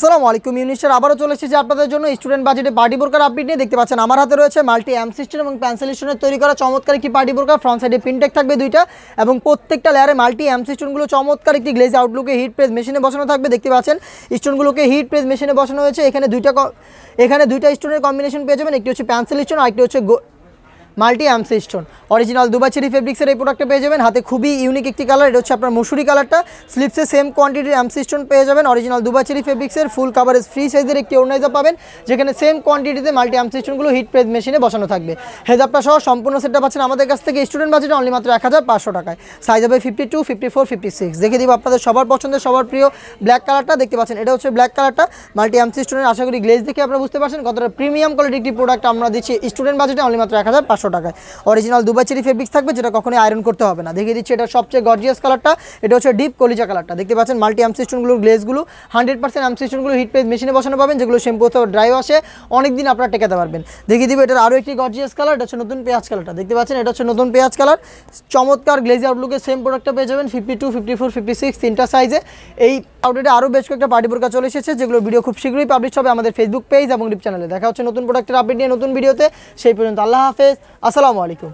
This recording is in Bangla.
আসসালামু আলাইকুম ইউনিস্টার আবারও চলে এসেছি আপনাদের জন্য স্টুডেন্ট বাজেটে পার্টি বোরকার আপডেট নিয়ে। দেখতে পাচ্ছেন আমার হাতে রয়েছে মাল্টি এম সিস্টেম এবং পেন্সিল স্টোনের তৈরি করা চমৎকার একটি পার্টি বোরকা। ফ্রন্ট সাইডে প্রিন্টেক থাকবে দুইটা এবং প্রত্যেকটা লেয়ারে মাল্টি এম সিস্টেমগুলো চমৎকার একটি গ্লেজ আউটলুকে হিট প্রেস মেশিনে বসানো থাকবে। দেখতে পাচ্ছেন স্টোনগুলোকে হিট প্রেস মেশিনে বসানো হয়েছে। এখানে দুইটা স্টোনের কম্বিনেশন পেয়ে যাবেন, একটি হচ্ছে পেন্সিল স্টোন আর একটি হচ্ছে multi MC stone. Original Dubai cherry ফেব্রিক্সের এই প্রোডাক্টটা পেয়ে যাবেন। হাতে খুবই ইউনিক একটি কালার, এটা হচ্ছে আপনার মসুরি কালারটা। স্লিপসে সেম কোয়ান্টিটির এমসি স্টোন পেয়ে যাবেন। অরিজিনাল দুবাই চেরি ফেব্রিক্সের ফুল কাভারেজ ফ্রি সাইজের একটি অর্গানাইজার পাবেন, যেখানে সেম কোয়ান্টিটিতে মাল্টি এমসি স্টোনগুলো হিট প্রেস মেশিনে বসানো থাকবে। হেজাবটা সহ সম্পূর্ণ সেটটা পাচ্ছেন আমাদের কাছ থেকে স্টুডেন্ট বাজেটে অনলি মাত্র 1500 টাকায়। সাইজ হবে 52, 54, 56। দেখে দিব আপনাদের সবার পছন্দের সবার প্রিয় ব্ল্যাক কালারটা। দেখতে পাচ্ছেন এটা হচ্ছে ব্ল্যাক কালারটা মাল্টি এমসি স্টোনের। আশা করি গ্লেজ দেখে আপনারা বুঝতে পারছেন কতটা প্রিমিয়াম কোয়ালিটি একটি প্রোডাক্ট আমরা দিচ্ছি স্টুডেন্ট বাজেটে অনলি মাত্র 1500 টাকায়। অরিজিনাল দুবাই চেরি ফেব্রিক্স থাকবে, যেটা কখনোই আয়রন করতে হবে না। দেখিয়ে দিচ্ছি এটা সবচেয়ে গর্জিয়াস কালারটা, এটা হচ্ছে ডিপ কলিজা কালারটা। দেখতে পাচ্ছেন মাল্টি এমসি স্টোনগুলোর গ্লেজগুলো 100% এমসি স্টোনগুলো হিট প্রেস মেশিনে বসানো পাবেন, যেগুলো শ্যাম্পু অথবা ড্রাই ওয়াশে অনেকদিন আপনারা টেকাতে পারবেন। দেখিয়ে দিব এটার আরও একটি গর্জিয়াস কালার, এটা হচ্ছে নতুন পেঁয়াজ কালারটা। দেখতে পাচ্ছেন এটা হচ্ছে নতুন পেঁয়াজ কালার। চমৎকার গ্লেজ আউটলুকের সেম প্রোডাক্টটা পেয়ে যাবেন 52, 54, 56 তিনটা সাইজে। এই আউটলেটে আরও বেশ কয়েকটা পার্টি বোরকা চলে এসেছে, যেগুলো ভিডিও খুব শীঘ্রই পাবলিশ হবে আমাদের ফেসবুক পেজ এবং ইউটিউব চ্যানেলে। দেখা হচ্ছে নতুন প্রোডাক্টের আপডেট নিয়ে নতুন ভিডিওতে। সেই পর্যন্ত আল্লাহ হাফেজ, আসসালামু আলাইকুম।